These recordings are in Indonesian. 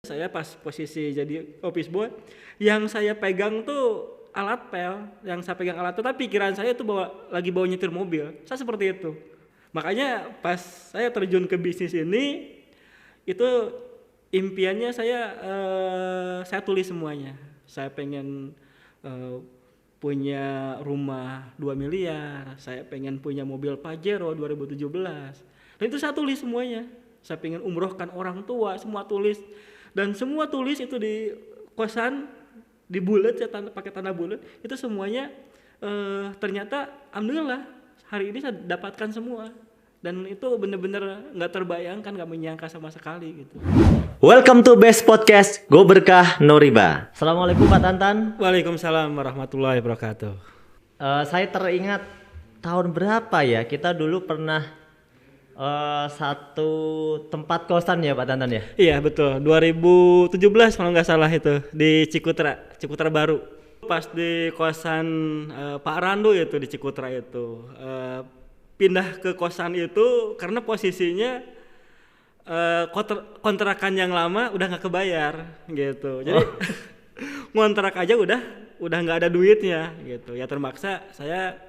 Saya pas posisi jadi office boy, yang saya pegang tuh alat pel, yang saya pegang alat itu, tapi pikiran saya tuh lagi bawa nyetir mobil. Saya seperti itu. Makanya pas saya terjun ke bisnis ini, itu impiannya saya tulis semuanya. Saya pengen eh, punya rumah 2 miliar, saya pengen punya mobil Pajero 2017. Dan itu saya tulis semuanya. Saya pengen umrohkan orang tua, semua tulis. Dan semua tulis itu di kosan, di bulet, saya pakai tanda bulet, itu semuanya ternyata alhamdulillah hari ini saya dapatkan semua. Dan itu benar-benar nggak terbayangkan, nggak menyangka sama sekali gitu. Welcome to Best Podcast, Go Berkah No Riba. Assalamualaikum Pak Tantan. Waalaikumsalam warahmatullahi wabarakatuh. Saya teringat tahun berapa ya, kita dulu pernah satu tempat kosan ya Pak Tantan ya? Iya betul, 2017 kalau nggak salah itu di Cikutra Baru. Pas di kosan Pak Randu itu di Cikutra itu. Pindah ke kosan itu karena posisinya kontrakan yang lama udah nggak kebayar gitu. Jadi ngontrak aja udah nggak ada duitnya gitu. Ya terpaksa saya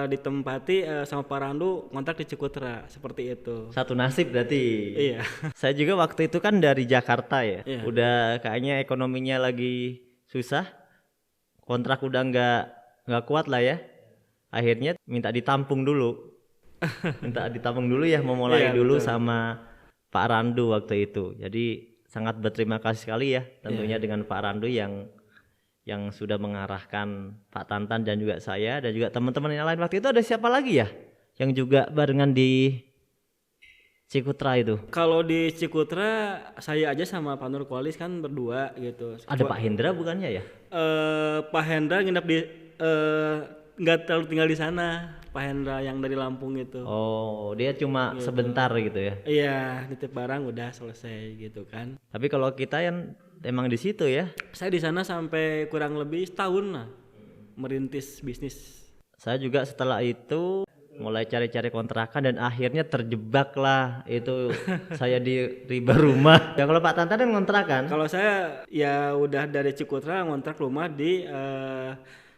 ditempati sama Pak Randu ngontrak di Cikutra seperti itu. Satu nasib berarti. Iya. Saya juga waktu itu kan dari Jakarta ya. Iya. Udah kayaknya ekonominya lagi susah. Kontrak udah nggak kuat lah ya. Akhirnya minta ditampung dulu. Ya, memulai Iya, dulu betul. sama Pak Randu waktu itu. Jadi sangat berterima kasih sekali ya tentunya dengan Pak Randu yang sudah mengarahkan Pak Tantan dan juga saya dan juga teman-teman yang lain. Waktu itu ada siapa lagi ya yang juga barengan di Cikutra itu? Kalau di Cikutra saya aja sama Pak Nur Kualis kan berdua gitu. Ada Pak Hendra bukannya ya? Pak Hendra nginep di nggak terlalu tinggal di sana. Pak Hendra yang dari Lampung itu. Oh, dia cuma sebentar gitu ya. Iya, nitip barang udah selesai gitu kan. Tapi kalau kita yang emang di situ ya. Saya di sana sampai kurang lebih setahun lah merintis bisnis. Saya juga setelah itu mulai cari-cari kontrakan dan akhirnya terjebak lah itu saya di riba rumah. Ya kalau Pak Tantan kan kontrakan. Kalau saya ya udah dari Cikutra ngontrak rumah di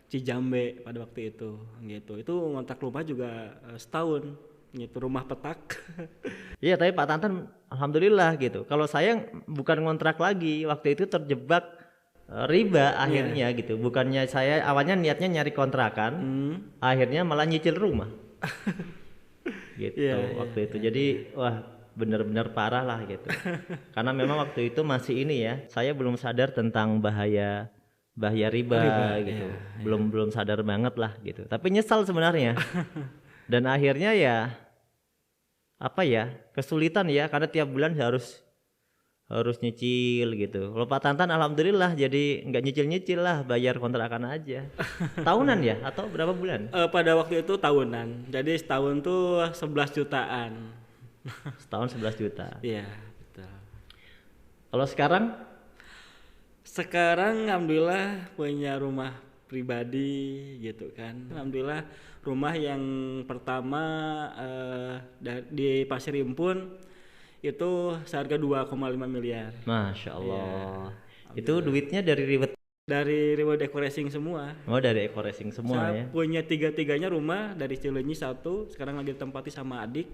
Cijambe pada waktu itu gitu. Itu ngontrak rumah juga setahun gitu, rumah petak. Iya, tapi Pak Tantan alhamdulillah gitu. Kalau saya bukan ngontrak lagi, waktu itu terjebak riba akhirnya gitu. Bukannya saya awalnya niatnya nyari kontrakan, akhirnya malah nyicil rumah. Gitu waktu itu. Jadi wah benar-benar parah lah gitu. Karena memang waktu itu masih ini ya, saya belum sadar tentang bahaya riba gitu. Belum sadar banget lah gitu. Tapi nyesal sebenarnya. Dan akhirnya ya kesulitan ya karena tiap bulan harus nyicil gitu. Kalau Pak Tantan alhamdulillah jadi nggak nyicil lah, bayar kontrakan aja. Tahunan ya atau berapa bulan? Pada waktu itu tahunan. Jadi setahun tuh 11 jutaan. Setahun 11 juta. Iya, betul. Kalau Sekarang alhamdulillah punya rumah pribadi gitu kan. Alhamdulillah rumah yang pertama di Pasir Impun itu seharga 2,5 miliar. Masya Allah. Itu duitnya dari Dari decorating semua. Oh, dari decorating semua Saya ya. punya tiga-tiganya rumah dari Cileunyi satu, sekarang lagi ditempati sama adik,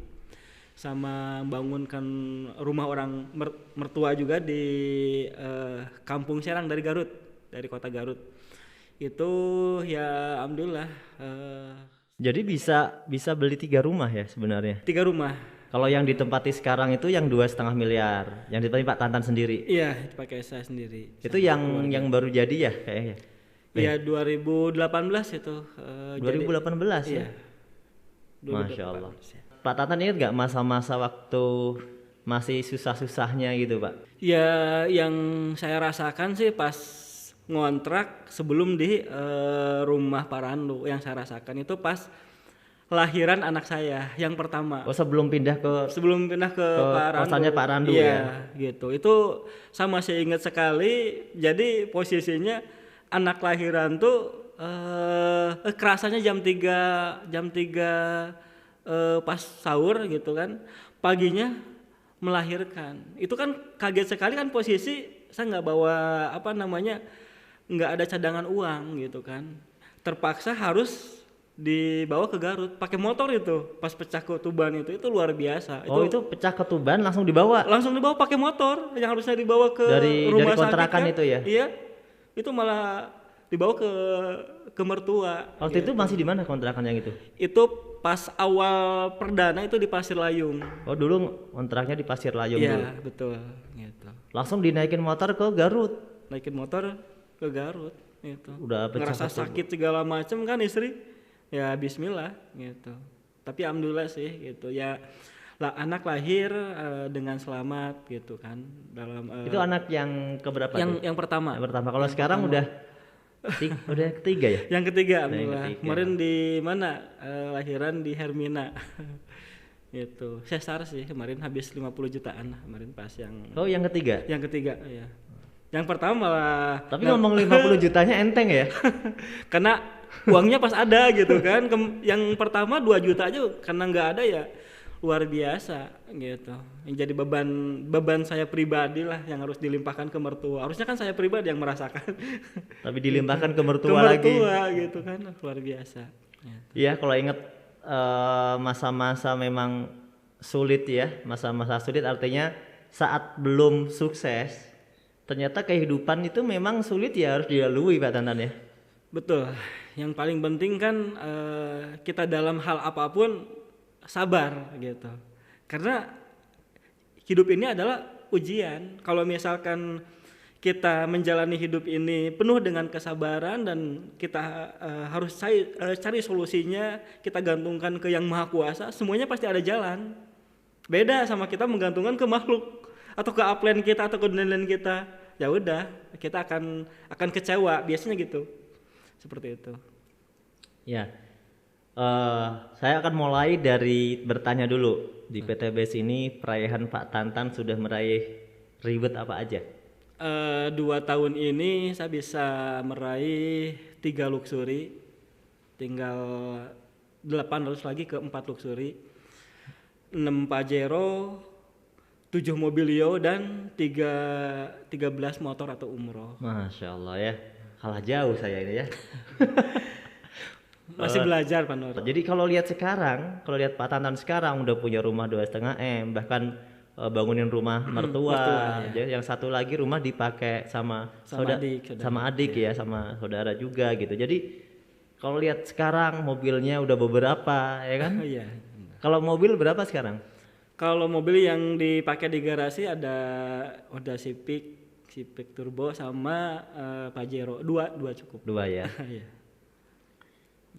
sama bangunkan rumah orang mertua juga di Kampung Serang dari Garut, dari kota Garut. Itu ya alhamdulillah. Jadi bisa beli 3 rumah ya sebenarnya. 3 rumah. Kalau yang ditempati sekarang itu yang 2,5 miliar, yang ditempati Pak Tantan sendiri. Iya, pakai saya sendiri. Itu yang baru jadi ya kayaknya. Iya 2018 itu. 2018 iya. ya. Masya Allah. Pak Tantan ingat nggak masa-masa waktu masih susah-susahnya gitu Pak? Ya yang saya rasakan sih pas ngontrak sebelum di rumah Pak Randu, yang saya rasakan itu pas lahiran anak saya yang pertama. Oh, sebelum pindah ke Pak Randu. kosannya Pak Randu iya, gitu. Itu saya masih ingat sekali. Jadi posisinya anak lahiran tuh kerasanya jam 3 pas sahur gitu kan. Paginya melahirkan. Itu kan kaget sekali kan, posisi saya nggak bawa nggak ada cadangan uang gitu kan. Terpaksa harus dibawa ke Garut pakai motor. Itu pas pecah ke Tuban itu luar biasa. Itu pecah ke Tuban langsung dibawa pakai motor, yang harusnya dibawa ke dari rumah kontrakan sakit, itu ya. Iya, itu malah dibawa ke mertua. Waktu itu masih di mana kontrakan yang itu? Itu pas awal perdana itu di Pasir Layung. Oh, dulu kontraknya di Pasir Layung dulu. Iya, betul gitu. Langsung dinaikin motor ke Garut. Naikin motor ke Garut gitu. Udah pecah ngerasa sakit segala macem kan istri. Ya bismillah gitu. Tapi alhamdulillah sih gitu ya. Anak lahir dengan selamat gitu kan. Dalam itu anak yang keberapa tuh? Yang pertama. Yang pertama. Kalau sekarang udah ketiga ya? Yang ketiga alhamdulillah. Kemarin di mana? Lahiran di Hermina. Gitu. Sesar sih kemarin, habis 50 jutaan kemarin pas yang. Oh, yang ketiga? Yang ketiga, ya. Yang pertama malah. Tapi ngomong 50 jutanya enteng ya? Karena uangnya pas ada gitu kan. Yang pertama 2 juta aja karena nggak ada ya luar biasa gitu. Yang jadi beban saya pribadi lah yang harus dilimpahkan ke mertua. Harusnya kan saya pribadi yang merasakan. Tapi dilimpahkan ke mertua lagi. Ke mertua gitu kan, luar biasa. Iya, kalau ingat masa-masa memang sulit ya, masa-masa sulit artinya saat belum sukses, ternyata kehidupan itu memang sulit ya, harus dilalui Pak Tantan ya. Betul. Yang paling penting kan kita dalam hal apapun sabar gitu. Karena hidup ini adalah ujian. Kalau misalkan kita menjalani hidup ini penuh dengan kesabaran dan kita harus cari solusinya, kita gantungkan ke Yang Maha Kuasa, semuanya pasti ada jalan. Beda sama kita menggantungkan ke makhluk atau ke upline kita atau ke downline kita. Ya udah, kita akan kecewa biasanya gitu. Seperti itu. Ya. Saya akan mulai dari bertanya dulu. Di PTBS ini perayaan Pak Tantan sudah meraih reward apa aja? 2 tahun ini saya bisa meraih 3 luxury, tinggal 800 lagi ke 4 luxury, 6 Pajero, 7 Mobilio dan 13 motor atau umroh. Masya Allah ya, kalah jauh saya ini ya. Masih belajar Pak Nur. Jadi kalau lihat Pak Tantan sekarang udah punya rumah 2,5 M, bahkan bangunin rumah mertua, ya. Yang satu lagi rumah dipakai sama adik ya, sama saudara juga gitu. Jadi kalau lihat sekarang mobilnya udah beberapa ya kan? Iya. Kalau mobil berapa sekarang? Kalau mobil yang dipakai di garasi ada Honda Civic Turbo sama Pajero, dua cukup. 2 ya. Iya.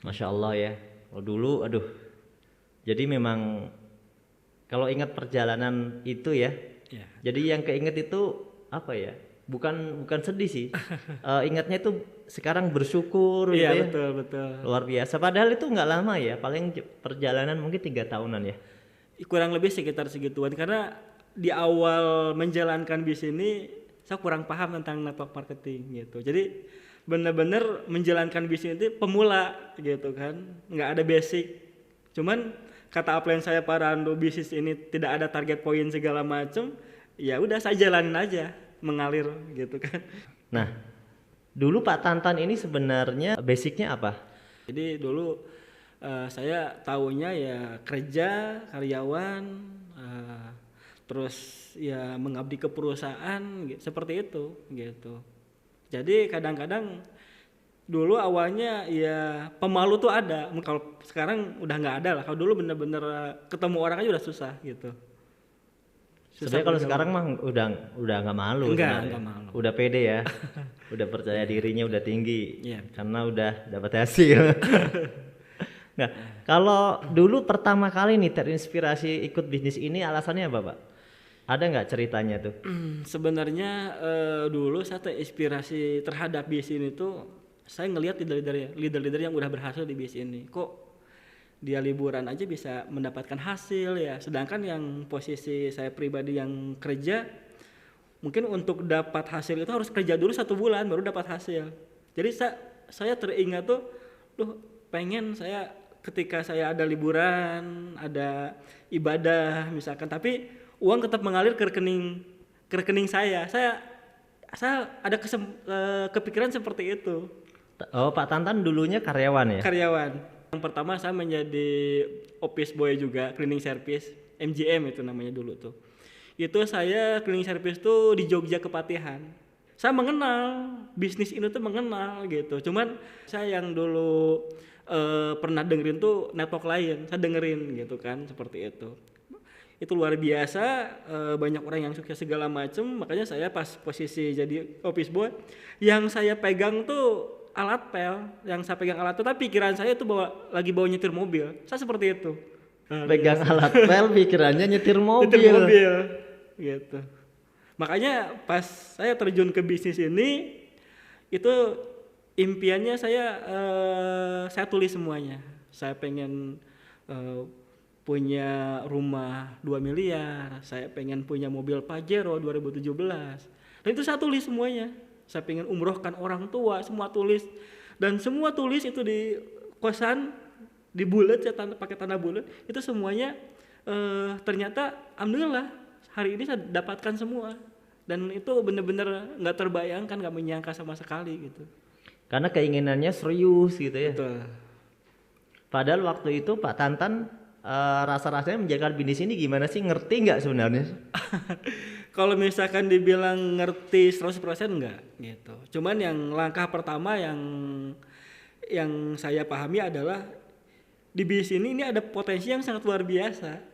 Masya Allah ya. Oh dulu, aduh. Jadi memang kalau ingat perjalanan itu ya, jadi yang keinget itu apa ya? Bukan sedih sih. Ingatnya itu sekarang bersyukur gitu ya. Iya betul. Luar biasa. Padahal itu nggak lama ya, paling perjalanan mungkin 3 tahunan ya. Kurang lebih sekitar segituan, karena di awal menjalankan bisnis ini saya kurang paham tentang network marketing gitu. Jadi benar-benar menjalankan bisnis itu pemula gitu kan, nggak ada basic. Cuman kata upline saya, Pak Rando, bisnis ini tidak ada target poin segala macam, ya udah saya jalanin aja, mengalir gitu kan. Nah, dulu Pak Tantan ini sebenarnya basicnya apa? Jadi dulu saya taunya ya kerja, karyawan, terus ya mengabdi ke perusahaan gitu, seperti itu gitu. Jadi kadang-kadang dulu awalnya ya pemalu tuh ada, kalau sekarang udah nggak ada lah. Kalau dulu bener-bener ketemu orang aja udah susah gitu. Sebenarnya kalau sekarang mah udah nggak malu, nggak malu, udah pede ya, udah percaya dirinya udah tinggi, karena udah dapat hasil. Nah, kalau dulu pertama kali nih terinspirasi ikut bisnis ini alasannya apa Pak? Ada nggak ceritanya tuh? Sebenarnya dulu saya terinspirasi terhadap bisnis ini tuh, saya ngelihat leader-leader yang udah berhasil di bisnis ini. Kok dia liburan aja bisa mendapatkan hasil ya, sedangkan yang posisi saya pribadi yang kerja, mungkin untuk dapat hasil itu harus kerja dulu 1 bulan baru dapat hasil. Jadi saya teringat tuh, pengen saya ketika saya ada liburan, ada ibadah misalkan, tapi uang tetap mengalir ke rekening saya. Saya ada kepikiran seperti itu. Oh, Pak Tantan dulunya karyawan ya? Karyawan. Yang pertama saya menjadi office boy juga, cleaning service, MGM itu namanya dulu tuh. Itu saya cleaning service tuh di Jogja Kepatihan. Saya mengenal bisnis ini tuh mengenal gitu. Cuman saya yang dulu pernah dengerin tuh network lain, saya dengerin gitu kan seperti itu. Itu luar biasa, banyak orang yang sukses segala macem. Makanya saya pas posisi jadi office boy, yang saya pegang tuh alat pel, yang saya pegang alat tuh, tapi pikiran saya tuh lagi bawa nyetir mobil. Saya seperti itu. Pegang alat pel pikirannya nyetir mobil. Nyetir mobil gitu. Makanya pas saya terjun ke bisnis ini, itu impiannya saya tulis semuanya. Saya pengen punya rumah 2 miliar, saya pengen punya mobil Pajero 2017. Dan itu saya tulis semuanya. Saya pengen umrohkan orang tua, semua tulis. Dan semua tulis itu di kosan, di bulet, saya pakai tanda bulet. Itu semuanya ternyata alhamdulillah hari ini saya dapatkan semua. Dan itu benar-benar nggak terbayangkan, nggak menyangka sama sekali gitu. Karena keinginannya serius gitu ya. Betul. Padahal waktu itu Pak Tantan rasa-rasanya menjalankan bisnis ini gimana sih? Ngerti nggak sebenarnya? Kalau misalkan dibilang ngerti 100% enggak gitu. Cuman yang langkah pertama yang saya pahami adalah di bisnis ini ada potensi yang sangat luar biasa.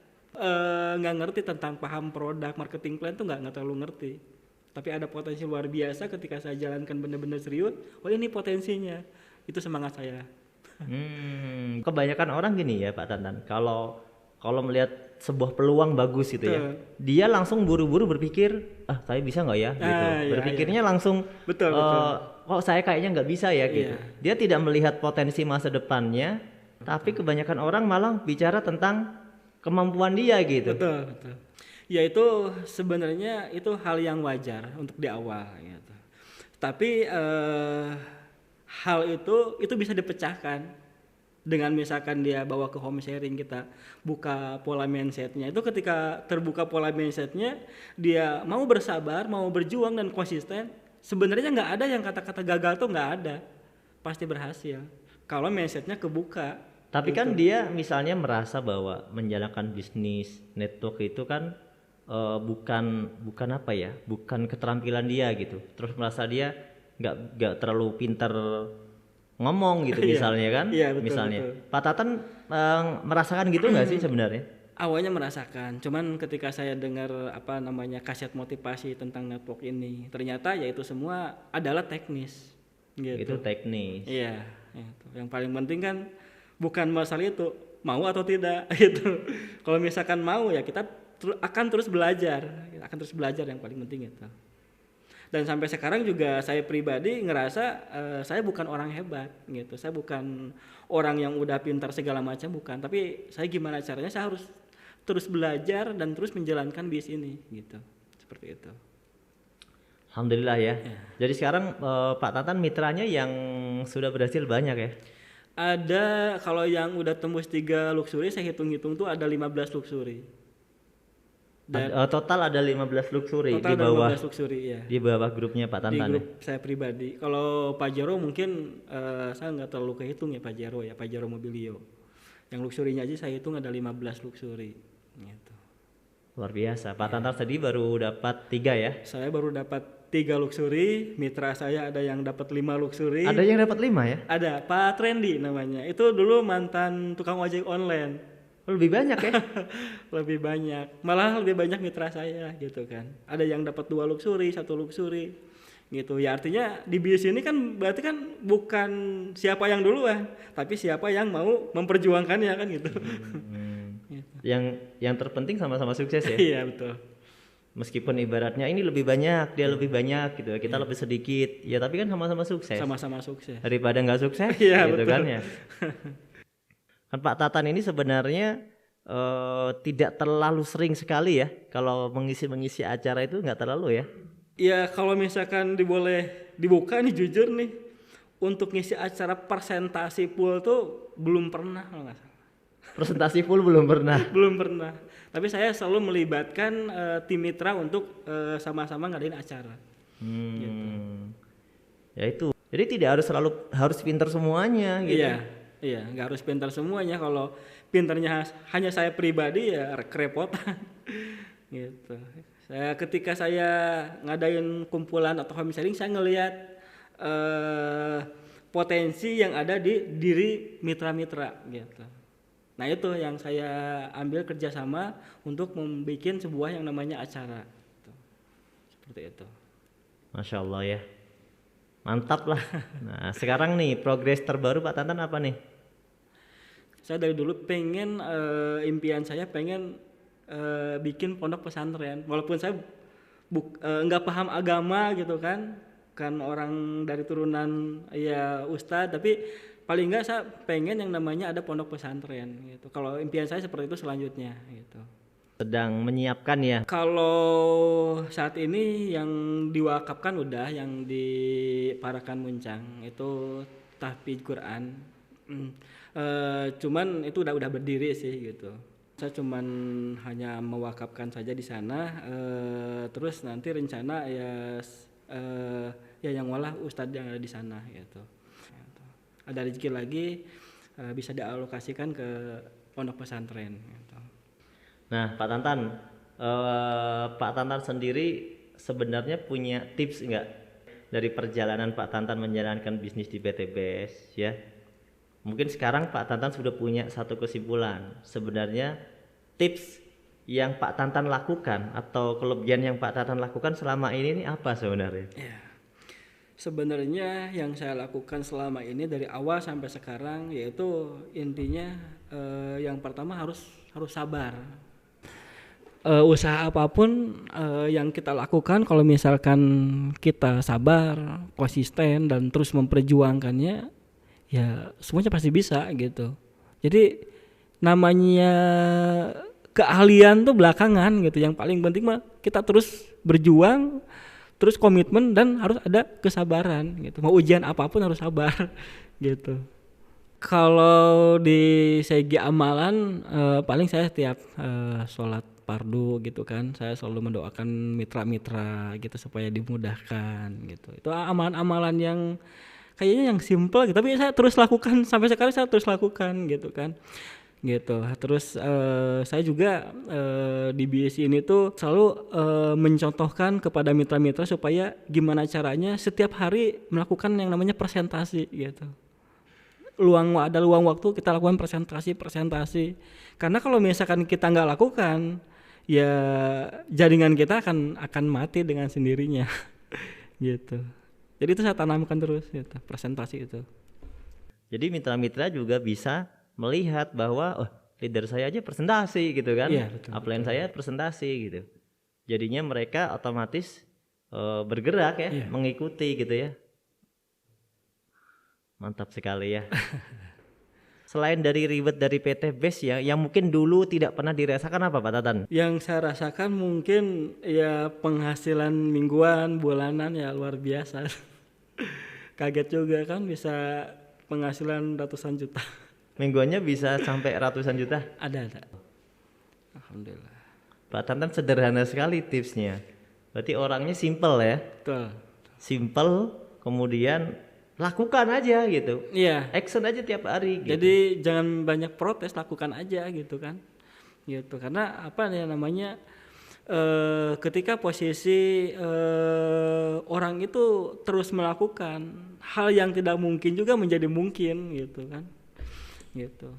Nggak ngerti tentang paham produk, marketing plan tuh nggak terlalu ngerti. Tapi ada potensi luar biasa ketika saya jalankan benar-benar serius. Oh ini potensinya, itu semangat saya. Kebanyakan orang gini ya Pak Tantan, kalau melihat sebuah peluang bagus gitu ya, dia langsung buru-buru berpikir, saya bisa nggak ya gitu. Berpikirnya langsung, betul. Kok saya kayaknya nggak bisa ya gitu. Dia tidak melihat potensi masa depannya, tapi kebanyakan orang malah bicara tentang kemampuan dia gitu. Betul. Ya itu sebenarnya itu hal yang wajar untuk di awal gitu. Tapi hal itu bisa dipecahkan dengan misalkan dia bawa ke home sharing, kita buka pola mindsetnya. Itu ketika terbuka pola mindsetnya, dia mau bersabar, mau berjuang dan konsisten. Sebenarnya nggak ada yang kata-kata gagal tuh nggak ada, pasti berhasil kalau mindsetnya kebuka. Tapi kan dia misalnya merasa bahwa menjalankan bisnis network itu kan bukan apa ya, bukan keterampilan dia gitu. Terus merasa dia nggak terlalu pintar ngomong gitu misalnya kan. Betul, misalnya betul. Pak Tatan merasakan gitu nggak sih sebenarnya? Awalnya merasakan, cuman ketika saya dengar kaset motivasi tentang network ini, ternyata ya itu semua adalah teknis gitu. Itu teknis. Iya, itu. Yang paling penting kan bukan masalah itu mau atau tidak gitu. Kalau misalkan mau ya kita akan terus belajar yang paling penting itu. Dan sampai sekarang juga saya pribadi ngerasa saya bukan orang hebat gitu. Saya bukan orang yang udah pintar segala macam, bukan. Tapi saya gimana caranya, saya harus terus belajar dan terus menjalankan bisnis ini gitu. Seperti itu. Alhamdulillah ya. Jadi sekarang Pak Tantan mitranya yang sudah berhasil banyak ya? Ada, kalau yang udah tembus 3 luxury saya hitung-hitung tuh ada 15 luxury. Dan total ada 15 luxury total di bawah 15 luxury ya. Di bawah grupnya Pak Tantan. Di grup saya pribadi. Kalau Pajero mungkin saya nggak terlalu kehitung ya Pajero Mobilio. Yang luxury-nya aja saya hitung ada 15 luxury gitu. Luar biasa. Pak Tantan tadi baru dapat 3 ya? Saya baru dapat 3 luxury, mitra saya ada yang dapat 5 luxury. Ada yang dapat 5 ya? Ada, Pak Trendy namanya. Itu dulu mantan tukang ojek online. Lebih banyak ya? Lebih banyak, malah lebih banyak mitra saya gitu kan. Ada yang dapat 2 luxury, 1 luxury gitu. Ya artinya di bisnis ini kan berarti kan bukan siapa yang duluan, tapi siapa yang mau memperjuangkannya kan gitu. Gitu. Yang terpenting sama-sama sukses ya. Iya betul. Meskipun ibaratnya ini lebih banyak, dia lebih banyak gitu, kita lebih sedikit. Ya tapi kan sama-sama sukses. Sama-sama sukses. Daripada nggak sukses gitu betul. Kan ya. Kan Pak Tatan ini sebenarnya tidak terlalu sering sekali ya kalau mengisi acara itu, nggak terlalu ya? Ya kalau misalkan boleh dibuka nih jujur nih, untuk ngisi acara presentasi full tuh belum pernah kalau nggak salah. Presentasi full belum pernah. Belum pernah. Tapi saya selalu melibatkan tim mitra untuk sama-sama ngadain acara. Gitu. Ya itu. Jadi tidak harus pintar semuanya gitu. Iya, iya, nggak harus pintar semuanya. Kalau pintarnya hanya saya pribadi ya kerepotan. Gitu. Ketika saya ngadain kumpulan atau home sharing, saya ngelihat potensi yang ada di diri mitra-mitra gitu. Nah itu yang saya ambil kerjasama untuk membuat sebuah yang namanya acara. Gitu. Seperti itu. Masya Allah ya. Mantap lah. Nah sekarang nih progres terbaru Pak Tantan apa nih? Saya dari dulu pengen impian saya pengen bikin pondok pesantren. Walaupun saya nggak paham agama gitu kan orang dari turunan ya ustadz, tapi paling nggak saya pengen yang namanya ada pondok pesantren gitu. Kalau impian saya seperti itu selanjutnya gitu. Sedang menyiapkan ya. Kalau saat ini yang diwakafkan udah yang di Parakan Muncang itu tahfidz Quran. Cuman itu udah berdiri sih gitu. Saya cuman hanya mewakafkan saja di sana. Terus nanti rencana ya yang walah ustadz yang ada di sana gitu. Ada rezeki lagi bisa dialokasikan ke pondok pesantren gitu. Nah Pak Tantan sendiri sebenarnya punya tips enggak dari perjalanan Pak Tantan menjalankan bisnis di PT BES ya? Mungkin sekarang Pak Tantan sudah punya satu kesimpulan. Sebenarnya tips yang Pak Tantan lakukan atau kelebihan yang Pak Tantan lakukan selama ini apa sebenarnya? Ya. Sebenarnya yang saya lakukan selama ini dari awal sampai sekarang yaitu intinya yang pertama harus sabar. Usaha apapun yang kita lakukan kalau misalkan kita sabar, konsisten dan terus memperjuangkannya, ya semuanya pasti bisa gitu. Jadi namanya keahlian tuh belakangan gitu. Yang paling penting mah kita terus berjuang, terus komitmen dan harus ada kesabaran gitu. Mau ujian apapun harus sabar gitu. Kalau di segi amalan paling saya setiap sholat fardu gitu kan, saya selalu mendoakan mitra-mitra gitu supaya dimudahkan gitu. Itu amalan-amalan yang kayaknya yang simple gitu, tapi saya terus lakukan sampai sekarang, saya terus lakukan gitu kan. Gitu. Terus saya juga di BSC ini tuh selalu mencontohkan kepada mitra-mitra supaya gimana caranya setiap hari melakukan yang namanya presentasi gitu. Ada luang waktu kita lakukan presentasi. Karena kalau misalkan kita nggak lakukan, ya jaringan kita akan mati dengan sendirinya. Gitu. Jadi itu saya tanamkan terus gitu, presentasi itu. Jadi mitra-mitra juga bisa melihat bahwa leader saya aja presentasi gitu kan, iya, betul, upline saya presentasi gitu. Jadinya mereka otomatis bergerak ya, mengikuti gitu ya. Mantap sekali ya. Selain dari ribet dari PT BES ya, yang mungkin dulu tidak pernah dirasakan apa Pak Tantan? Yang saya rasakan mungkin ya penghasilan mingguan, bulanan ya luar biasa. Kaget juga kan bisa penghasilan ratusan juta. Mingguannya bisa sampai ratusan juta? Ada. Alhamdulillah. Pak Tantan sederhana sekali tipsnya. Berarti orangnya simple ya? Betul. Simple, kemudian lakukan aja gitu. Iya. Action aja tiap hari. Gitu. Jadi jangan banyak protes, lakukan aja gitu kan. Gitu. Karena apa ya namanya? Ketika posisi orang itu terus melakukan hal yang tidak mungkin juga menjadi mungkin gitu kan. Gitu.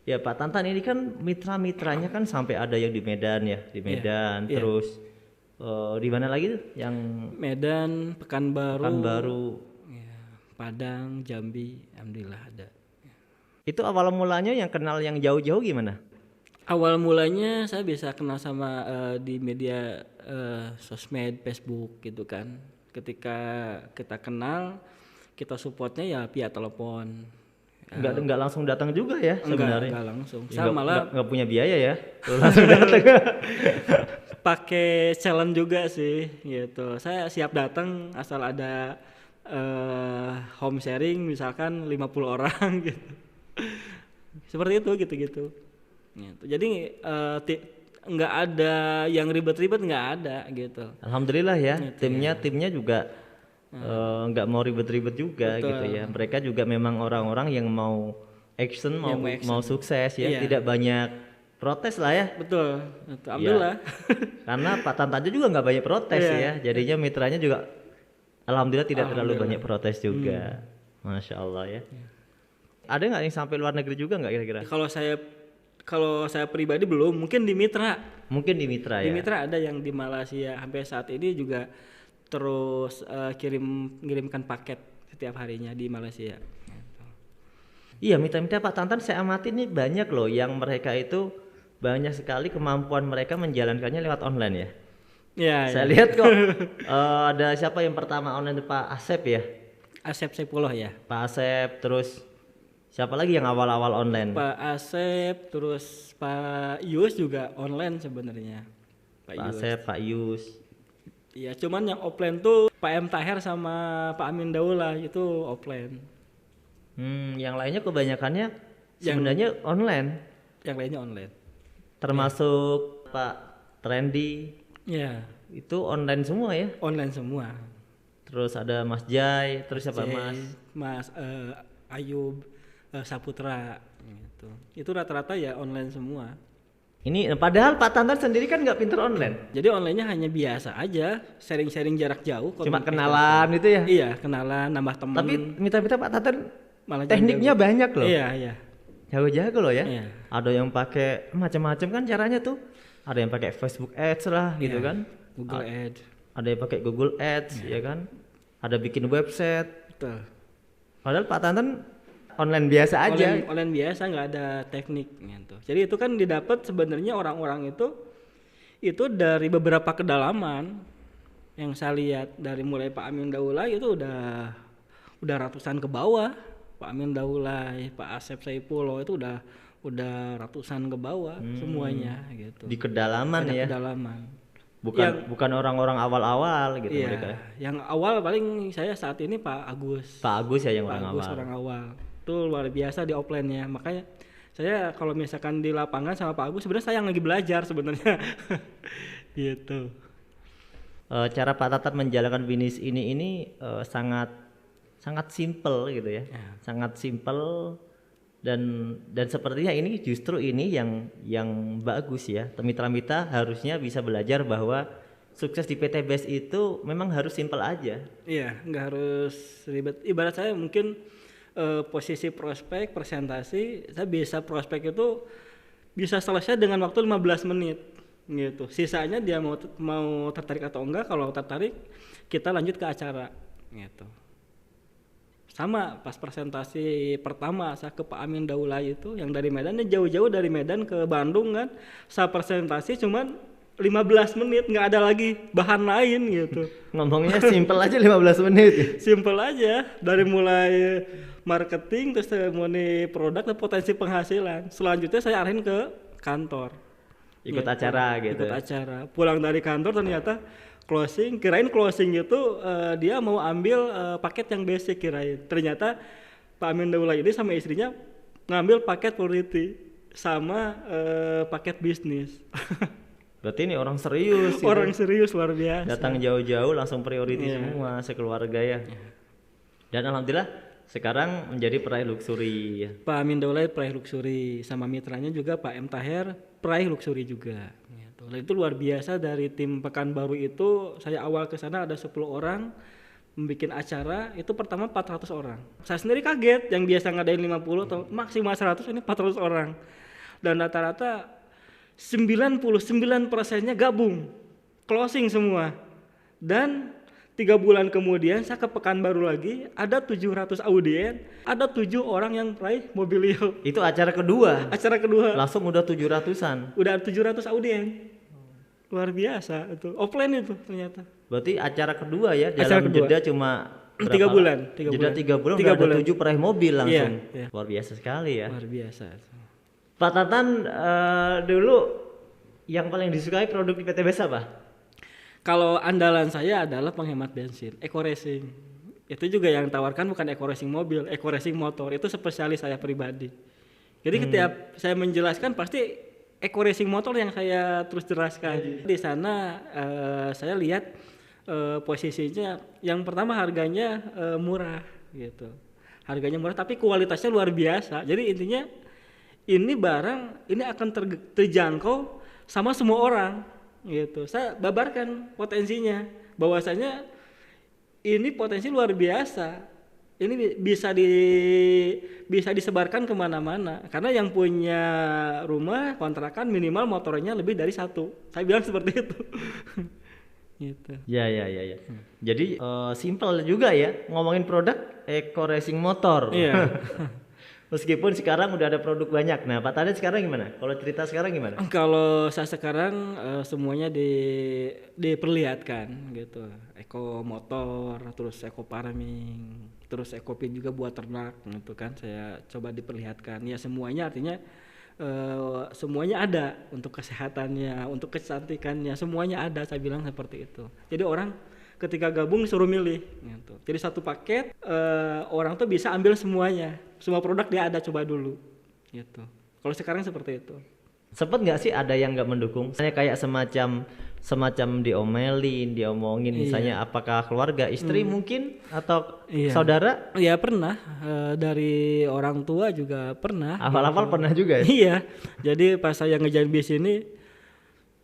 Ya Pak Tantan ini kan mitra-mitranya kan sampai ada yang di Medan ya, di Medan, terus di mana lagi tuh? Yang Medan, Pekanbaru, ya, Padang, Jambi, alhamdulillah ada. Itu awal mulanya yang kenal yang jauh-jauh gimana? Awal mulanya saya bisa kenal sama di media sosmed, Facebook gitu kan. Ketika kita kenal, kita supportnya ya via telepon. Enggak langsung datang juga ya sebenarnya. Enggak langsung. Ya, Saya malah enggak punya biaya ya. Langsung datang. Pakai challenge juga sih gitu. Saya siap datang asal ada home sharing misalkan 50 orang gitu. Seperti itu gitu-gitu. Gitu. Jadi nggak ada yang ribet-ribet, nggak ada gitu. Alhamdulillah ya, Gitu, timnya juga nggak mau ribet-ribet juga. Betul. Gitu ya. Mereka juga memang orang-orang yang mau action, mau sukses ya, Iya. tidak banyak protes lah ya. Betul. Gitu. Alhamdulillah. Karena Pak Tantan juga nggak banyak protes Iya. ya, jadinya mitranya juga alhamdulillah tidak terlalu banyak protes juga. Masya Allah ya. Ada nggak yang sampai luar negeri juga nggak kira-kira? Kalau saya pribadi belum, mungkin di mitra. Mungkin di mitra Di ya. mitra ada yang di Malaysia sampai saat ini juga terus kirimkan paket setiap harinya di Malaysia. Iya, mitra-mitra Pak Tantan saya amati nih banyak loh yang mereka itu banyak sekali kemampuan mereka menjalankannya lewat online ya. Ya, Saya lihat kok ada siapa yang pertama online itu Pak Asep ya. Asep Saipullah ya. Pak Asep, terus siapa lagi yang awal-awal online? Pak Asep, terus Pak Yus juga online sebenarnya. Pak Asep, Pak Yus. Iya, cuman yang offline tuh Pak M Taher sama Pak Amin Daula itu offline. Yang lainnya kebanyakannya sebenarnya online. Yang lainnya online. Termasuk Pak Trendy. Ya, Itu online semua ya. online semua. Terus ada Mas Jai, terus siapa Mas? Mas Ayub Saputra gitu. Itu rata-rata ya online semua. Ini padahal Pak Tantan sendiri kan nggak pinter online. Jadi onlinenya hanya biasa aja, sharing-sharing jarak jauh. Cuma kenalan itu ya. Iya, kenalan, nambah teman. Tapi minta-minta Pak Tantan malah tekniknya banyak loh. Iya, iya. Jago-jago loh ya. Iya. Ada yang pakai macam-macam kan caranya tuh. Ada yang pakai Facebook Ads lah gitu Iya. kan. Google Ads. Ada yang pakai Google Ads ya kan. Ada bikin website. Betul. Padahal Pak Tantan online biasa aja. Online biasa, nggak ada teknik gitu. Jadi itu kan didapat sebenarnya orang-orang itu dari beberapa kedalaman yang saya lihat dari mulai Pak Amin Daulay itu udah ratusan ke bawah. Pak Amin Daulay, Pak Asep Saipullah itu udah ratusan ke bawah semuanya gitu. Di kedalaman Ada ya. kedalaman. Bukan orang-orang awal-awal gitu Iya, mereka. yang awal paling saya saat ini Pak Agus. Pak Agus ya yang Pak orang Agus awal. orang awal. Itu luar biasa di offline-nya. Makanya saya kalau misalkan di lapangan sama Pak Agus sebenarnya saya yang lagi belajar sebenarnya. Gitu. Cara Pak Tantan menjalankan bisnis ini sangat simpel gitu ya. Sangat simpel dan sepertinya ini justru ini yang bagus ya. Mitra-mitra harusnya bisa belajar bahwa sukses di PT BES itu memang harus simpel aja. Iya, nggak harus ribet. Ibarat saya mungkin posisi prospek, presentasi, saya bisa prospek itu bisa selesai dengan waktu 15 menit gitu. Sisanya dia mau tertarik atau enggak, kalau tertarik kita lanjut ke acara gitu. Sama pas presentasi pertama saya ke Pak Amin Daulay itu yang dari Medan, dia jauh-jauh dari Medan ke Bandung kan. Saya presentasi cuman 15 menit, nggak ada lagi bahan lain gitu. Ngomongnya simpel aja 15 menit. Simple aja, dari mulai marketing terus testimoni produk dan potensi penghasilan. Selanjutnya saya arahin ke kantor. Ikut acara gitu. Ikut acara. Pulang dari kantor ternyata closing, kirain closing itu dia mau ambil paket yang basic kirain. Ternyata Pak Amin Daulay ini sama istrinya ngambil paket priority sama paket bisnis. Berarti ini orang serius. Orang serius luar biasa. Datang jauh-jauh langsung priority semua sekeluarga ya. Dan alhamdulillah sekarang menjadi peraih luxury ya. Pak Amin Daulay peraih luxury, sama mitranya juga Pak M Taher peraih luxury juga. Gitu. Dan itu luar biasa dari tim Pekanbaru itu. Saya awal ke sana ada 10 orang membuat acara, itu pertama 400 orang. Saya sendiri kaget, yang biasa ngadain 50 atau maksimal 100, ini 400 orang. Dan rata-rata 99%-nya gabung, closing semua. Dan 3 bulan kemudian saya ke Pekanbaru lagi, ada 700 audien, ada 7 orang yang meraih Mobilio. Itu acara kedua. Acara kedua Langsung udah 700-an. udah 700 audien. Luar biasa itu. Offline itu ternyata. Berarti acara kedua ya, Acara dalam kedua. jeda cuma 3 bulan. Jeda 3 bulan Tiga udah bulan. ada 7 peraih mobil langsung. Iya. Luar biasa sekali ya. Luar biasa. Pak Tantan dulu yang paling disukai produk di PT BES apa? Kalau andalan saya adalah penghemat bensin, Eco Racing. Itu juga yang tawarkan bukan Eco Racing mobil, Eco Racing motor. Itu spesialis saya pribadi. Jadi setiap saya menjelaskan pasti Eco Racing Motor yang saya terus jelaskan. Di sana saya lihat posisinya yang pertama harganya murah gitu. Harganya murah tapi kualitasnya luar biasa. Jadi intinya ini barang ini akan terjangkau sama semua orang gitu. Saya babarkan potensinya bahwasanya ini potensi luar biasa. Ini bisa disebarkan kemana-mana karena yang punya rumah kontrakan minimal motornya lebih dari satu. Saya bilang seperti itu. Gitu. Ya. Jadi simple juga ya ngomongin produk Eco Racing Motor. Iya. Meskipun sekarang udah ada produk banyak. Nah, Pak Tade sekarang gimana? Kalau cerita sekarang gimana? Kalau saya sekarang semuanya diperlihatkan gitu. Eco motor, terus eco farming, terus eco pin juga buat ternak gitu kan. Saya coba diperlihatkan. Ya semuanya artinya semuanya ada untuk kesehatannya, untuk kecantikannya, semuanya ada. Saya bilang seperti itu. Jadi orang ketika gabung disuruh milih gitu. Jadi satu paket orang tuh bisa ambil semuanya. Semua produk dia ada, coba dulu gitu. Kalau sekarang seperti itu. Sempet nggak sih ada yang nggak mendukung? Misalnya kayak semacam diomelin, diomongin, misalnya apakah keluarga, istri mungkin atau saudara? Iya pernah, dari orang tua juga pernah. Awal-awal pernah juga ya? Iya. Jadi pas saya ngejalan bis ini,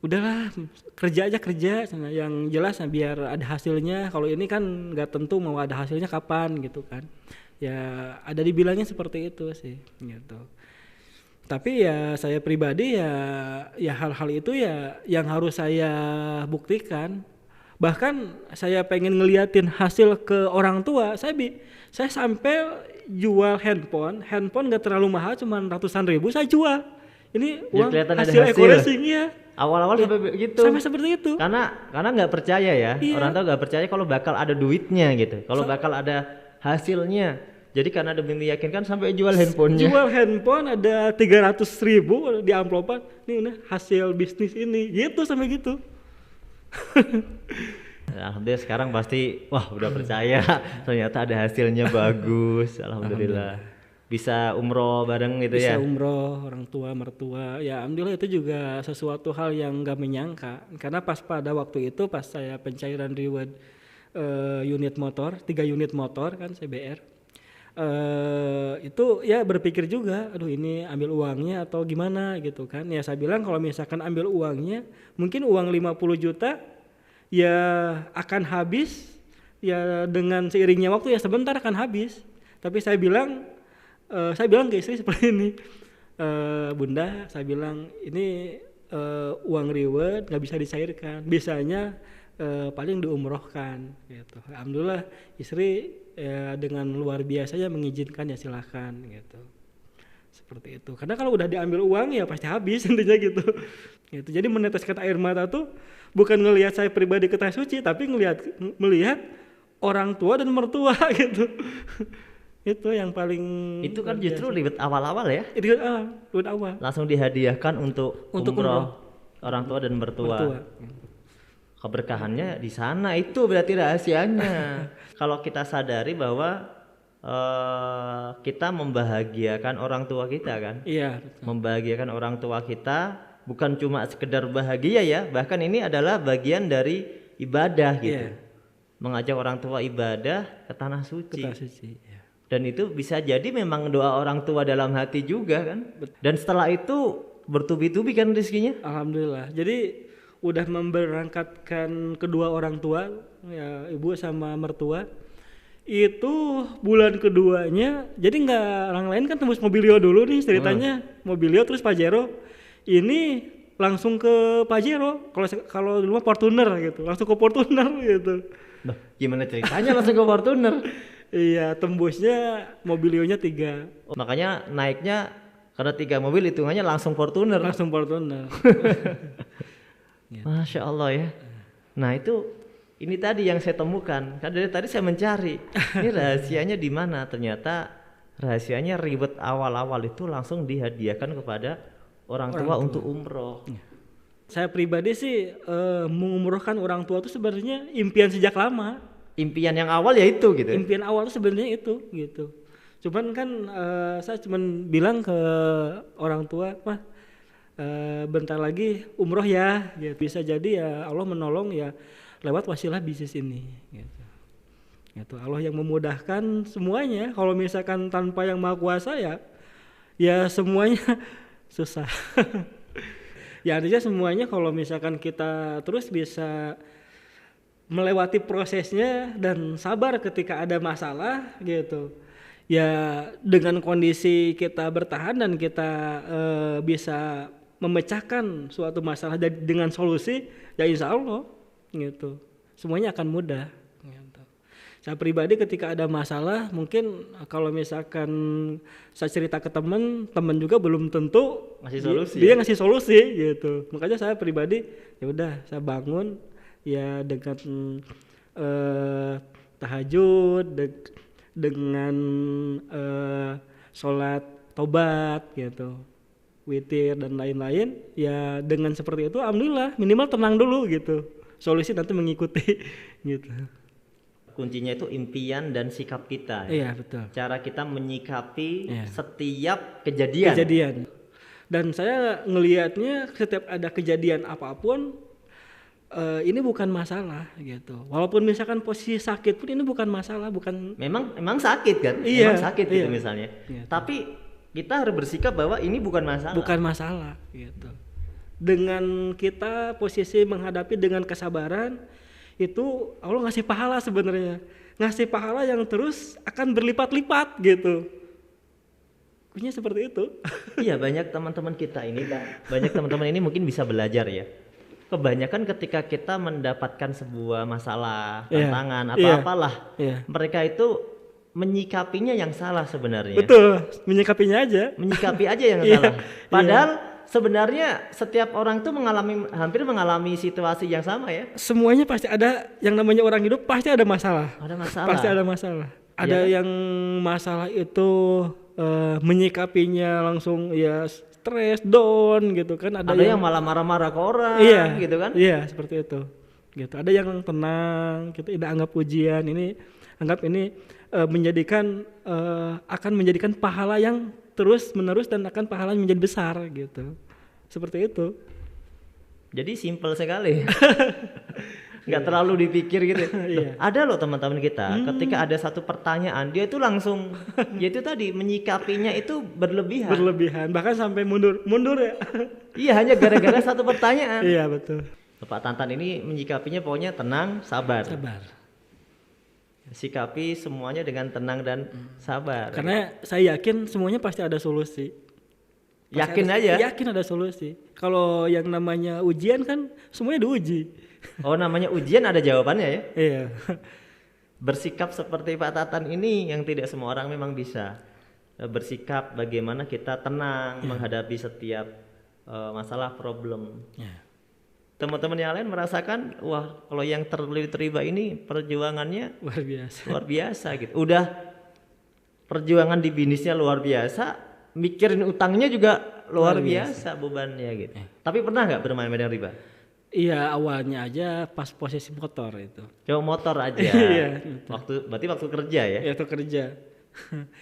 udahlah kerja aja yang jelas biar ada hasilnya. Kalau ini kan nggak tentu mau ada hasilnya kapan gitu kan. Ya ada dibilangnya seperti itu sih gitu. Tapi ya saya pribadi ya hal-hal itu ya yang harus saya buktikan. Bahkan saya pengen ngeliatin hasil ke orang tua. Saya sampai jual handphone nggak terlalu mahal, cuma ratusan ribu saya jual. Ini uang hasil Eco Racing ya. Awal-awal sampai begitu. Sampai seperti itu. Karena nggak percaya ya. Iya. Orang tua nggak percaya kalau bakal ada duitnya gitu. Kalau bakal ada hasilnya. Jadi karena demi meyakinkan sampai jual handphonenya. Jual handphone ada 300.000 di amplopan. Ini hasil bisnis ini. Gitu sampai gitu. Alhamdulillah sekarang pasti wah udah percaya. Ternyata ada hasilnya bagus. Alhamdulillah. Bisa umroh bareng gitu ya. Bisa umroh, orang tua, mertua. Ya alhamdulillah itu juga sesuatu hal yang gak menyangka. Karena pada waktu itu pas saya pencairan reward unit motor, 3 unit motor kan CBR. Itu ya berpikir juga, aduh ini ambil uangnya atau gimana gitu kan. Ya saya bilang kalau misalkan ambil uangnya, mungkin uang 50 juta ya akan habis. Ya dengan seiringnya waktu ya sebentar akan habis. Tapi saya bilang ke istri seperti ini, Bunda, saya bilang ini uang reward nggak bisa dicairkan, bisanya paling diumrohkan gitu. Alhamdulillah istri dengan luar biasanya mengizinkan, ya silahkan gitu. Seperti itu. Karena kalau udah diambil uang ya pasti habis intinya gitu. Gitu. Jadi meneteskan air mata tuh bukan ngelihat saya pribadi ke tanah suci, tapi melihat orang tua dan mertua gitu. Itu yang paling itu kan justru ribet awal-awal ya. Ribet awal. Langsung dihadiahkan untuk umroh orang tua dan mertua. Keberkahannya di sana, itu berarti rahasianya. Kalau kita sadari bahwa kita membahagiakan orang tua kita kan. Iya, betul. Membahagiakan orang tua kita bukan cuma sekedar bahagia ya, bahkan ini adalah bagian dari ibadah gitu. Iya. Mengajak orang tua ibadah ke tanah suci. Ya. Dan itu bisa jadi memang doa orang tua dalam hati juga kan. Dan setelah itu bertubi-tubi kan rezekinya. Alhamdulillah. Jadi udah memberangkatkan kedua orang tua, ya ibu sama mertua. Itu bulan keduanya, jadi nggak orang lain kan tembus Mobilio dulu nih ceritanya. Mobilio terus Pajero. Ini langsung ke Pajero. Kalau dulu Fortuner gitu, langsung ke Fortuner gitu. Bah, gimana ceritanya langsung ke Fortuner? Iya, tembusnya Mobilionya 3. Makanya naiknya karena 3 mobil hitungannya langsung Fortuner. Langsung Fortuner. Masya Allah ya. Nah itu ini tadi yang saya temukan. Kan dari tadi saya mencari. Ini rahasianya di mana? Ternyata rahasianya ribet awal-awal itu langsung dihadiahkan kepada orang tua untuk umroh. Saya pribadi sih mengumrohkan orang tua itu sebenarnya impian sejak lama. Impian yang awal ya itu gitu. Impian awal itu sebenarnya itu gitu. Cuman kan saya cuman bilang ke orang tua, mah bentar lagi umroh ya, gitu. Bisa jadi ya Allah menolong ya lewat wasilah bisnis ini, gitu. Gitu. Allah yang memudahkan semuanya. Kalau misalkan tanpa yang maha kuasa ya semuanya susah. Ya artinya semuanya kalau misalkan kita terus bisa melewati prosesnya dan sabar ketika ada masalah gitu. Ya dengan kondisi kita bertahan dan kita bisa memecahkan suatu masalah dengan solusi, ya insya Allah gitu. Semuanya akan mudah. Gitu. Saya pribadi ketika ada masalah, mungkin kalau misalkan saya cerita ke teman juga belum tentu ngasih solusi. Dia ngasih solusi gitu. Makanya saya pribadi ya udah saya bangun ya dengan tahajud dengan sholat tobat gitu, witir dan lain-lain. Ya dengan seperti itu alhamdulillah minimal tenang dulu gitu, solusi nanti mengikuti gitu. Kuncinya itu impian dan sikap kita ya? Iya betul, cara kita menyikapi setiap kejadian. Dan saya ngelihatnya setiap ada kejadian apapun ini bukan masalah gitu. Walaupun misalkan posisi sakit pun ini bukan masalah, bukan. Memang sakit kan? Iya, memang sakit gitu iya. misalnya. Iya. Tapi kita harus bersikap bahwa ini bukan masalah. Bukan masalah gitu. Dengan kita posisi menghadapi dengan kesabaran itu Allah ngasih pahala sebenarnya. Ngasih pahala yang terus akan berlipat-lipat gitu. Punya seperti itu. Iya, banyak teman-teman kita ini banyak teman-teman ini mungkin bisa belajar ya. Kebanyakan ketika kita mendapatkan sebuah masalah, tantangan atau apalah, mereka itu menyikapinya yang salah sebenarnya. Betul, menyikapinya aja. Menyikapi aja yang salah. Padahal sebenarnya setiap orang tuh hampir mengalami situasi yang sama ya. Semuanya pasti ada, yang namanya orang hidup pasti ada masalah. Ada masalah. Pasti ada masalah. Ada kan? yang masalah itu menyikapinya langsung ya stres, down gitu kan. Ada yang malah marah-marah ke orang gitu kan. Iya, seperti itu. Gitu. Ada yang tenang, kita tidak anggap ujian ini, anggap ini akan menjadikan pahala yang terus menerus dan akan pahala menjadi besar gitu. Seperti itu. Jadi simpel sekali. Nggak terlalu dipikir gitu. Ada loh teman-teman kita, ketika ada satu pertanyaan dia itu langsung yaitu tadi menyikapinya itu berlebihan, bahkan sampai mundur ya. Iya, hanya gara-gara satu pertanyaan. Iya betul. Pak Tantan ini menyikapinya pokoknya tenang, sabar. Sikapi semuanya dengan tenang dan sabar. Karena saya yakin semuanya pasti ada solusi. Yakin ada solusi. Kalau yang namanya ujian kan semuanya diuji. Oh, namanya ujian ada jawabannya ya? Iya. Bersikap seperti Pak Tatan ini yang tidak semua orang memang bisa. Bersikap bagaimana kita tenang menghadapi setiap masalah, problem. Teman-teman yang lain merasakan, wah kalau yang terlibat ini perjuangannya luar biasa gitu. Udah perjuangan di bisnisnya luar biasa, mikirin utangnya juga luar biasa bebannya gitu. Tapi pernah nggak bermain-main riba? Iya, awalnya aja pas posisi motor itu. Coba motor aja. Iya. Berarti waktu kerja ya? Iya, waktu kerja.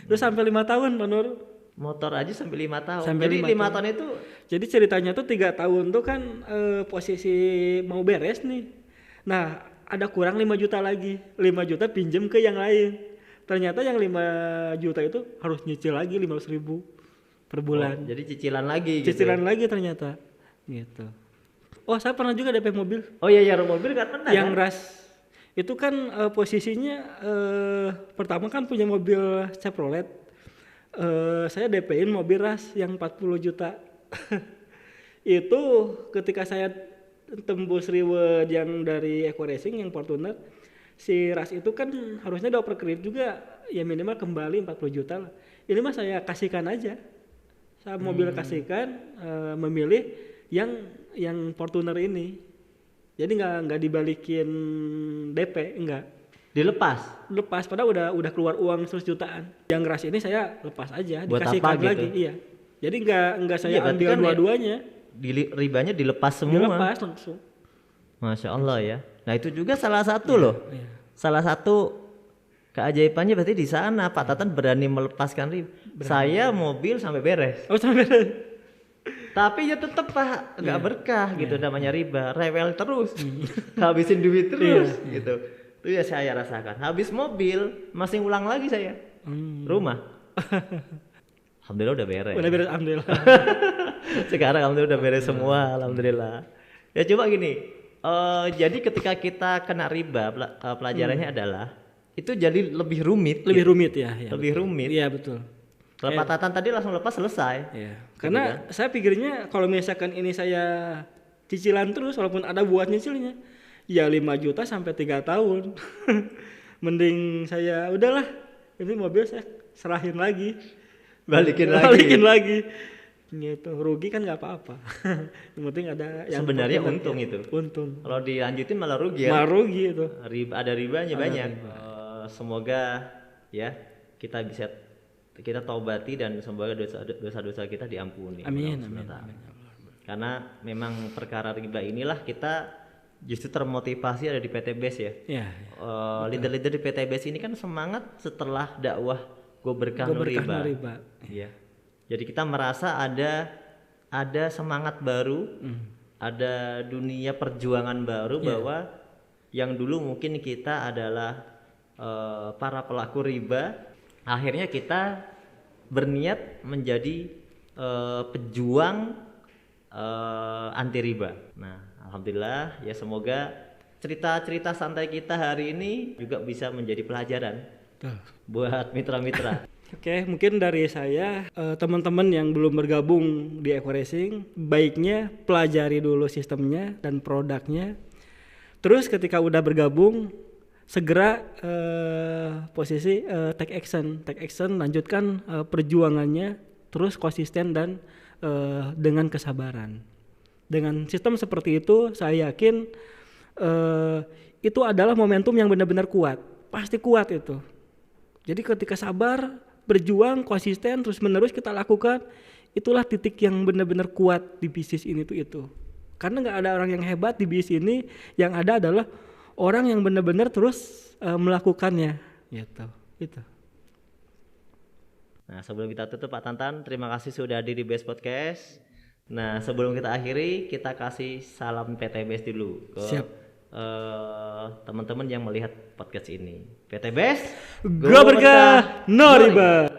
Terus sampai 5 tahun, Pak Nur. Motor aja sampai 5 tahun. Sampai jadi 5 tahun itu. Jadi ceritanya tuh 3 tahun tuh kan posisi mau beres nih. Nah, ada kurang 5 juta lagi. 5 juta pinjem ke yang lain. Ternyata yang 5 juta itu harus nyicil lagi 500.000 per bulan. Jadi cicilan lagi gitu. Cicilan lagi ternyata. Gitu. Oh, saya pernah juga DP mobil. Oh iya, mobil kan pernah. Yang kan? ras itu kan posisinya pertama kan punya mobil Chevrolet. Saya DP-in mobil ras yang 40 juta. Itu ketika saya tembus reward yang dari Eco Racing yang Fortuner, si ras itu kan harusnya dioper kredit juga, ya minimal kembali 40 juta lah. Ini mah saya kasihkan aja. Saya mobil kasihkan, memilih yang Fortuner ini. Jadi nggak dibalikin DP, enggak. Dilepas, padahal udah keluar uang 100 jutaan. Yang ras ini saya lepas aja, buat dikasihkan apa gitu? Lagi. Iya. Jadi nggak saya ambil kan dua-duanya. Ribanya dilepas semua. Dilepas langsung. Masya Allah ya. Nah itu juga salah satu loh. Iya. Salah satu keajaibannya berarti di sana Pak Tatan berani melepaskan riba. Saya mobil sampai beres. Oh sampai Tapi ya tetap Pak nggak berkah gitu namanya riba, rewel terus, habisin duit terus gitu. Itu ya saya rasakan. Habis mobil masih ulang lagi saya rumah. Alhamdulillah udah beres. Udah beres alhamdulillah. Sekarang alhamdulillah udah beres semua, alhamdulillah. Ya coba gini, jadi ketika kita kena riba, pelajarannya adalah itu jadi lebih rumit. Lebih gitu. rumit ya. Lebih rumit. Iya betul. Kalau Pak Tatan tadi langsung lepas selesai. Iya. Gitu Karena kan? saya pikirnya kalau misalkan ini saya cicilan terus walaupun ada buat nyicilnya, ya 5 juta sampai 3 tahun. Mending saya udahlah, ini mobil saya serahin lagi. Balikin lagi. Gitu. Rugi kan nggak apa-apa. Yang penting ada yang sebenarnya untung itu. Untung. Kalau dilanjutin malah rugi ya. Malah rugi itu. Ada ribanya Ada banyak. riba. Semoga ya kita taubati dan semoga dosa-dosa kita diampuni. Amin. Karena memang perkara riba inilah kita justru termotivasi ada di PT BES ya. Iya. Leader-leader di PT BES ini kan semangat setelah dakwah Go Berkah No Riba. Iya. Jadi kita merasa ada semangat baru, ada dunia perjuangan baru bahwa yang dulu mungkin kita adalah para pelaku riba, akhirnya kita berniat menjadi pejuang anti riba. Nah, alhamdulillah ya semoga cerita-cerita santai kita hari ini juga bisa menjadi pelajaran buat mitra-mitra. Oke, mungkin dari saya teman-teman yang belum bergabung di Eco Racing, baiknya pelajari dulu sistemnya dan produknya. Terus ketika udah bergabung, segera posisi take action, lanjutkan perjuangannya, terus konsisten dan dengan kesabaran. Dengan sistem seperti itu, saya yakin itu adalah momentum yang benar-benar kuat, pasti kuat itu. Jadi ketika sabar, berjuang, konsisten, terus menerus kita lakukan, itulah titik yang benar-benar kuat di bisnis ini tuh itu. Karena nggak ada orang yang hebat di bisnis ini, yang ada adalah orang yang benar-benar terus melakukannya, gitu. Itu. Nah, sebelum kita tutup Pak Tantan, terima kasih sudah hadir di BES Podcast. Nah, sebelum kita akhiri, kita kasih salam PT BES dulu ke teman-teman yang melihat podcast ini. PT BES, Go Berkah No Riba.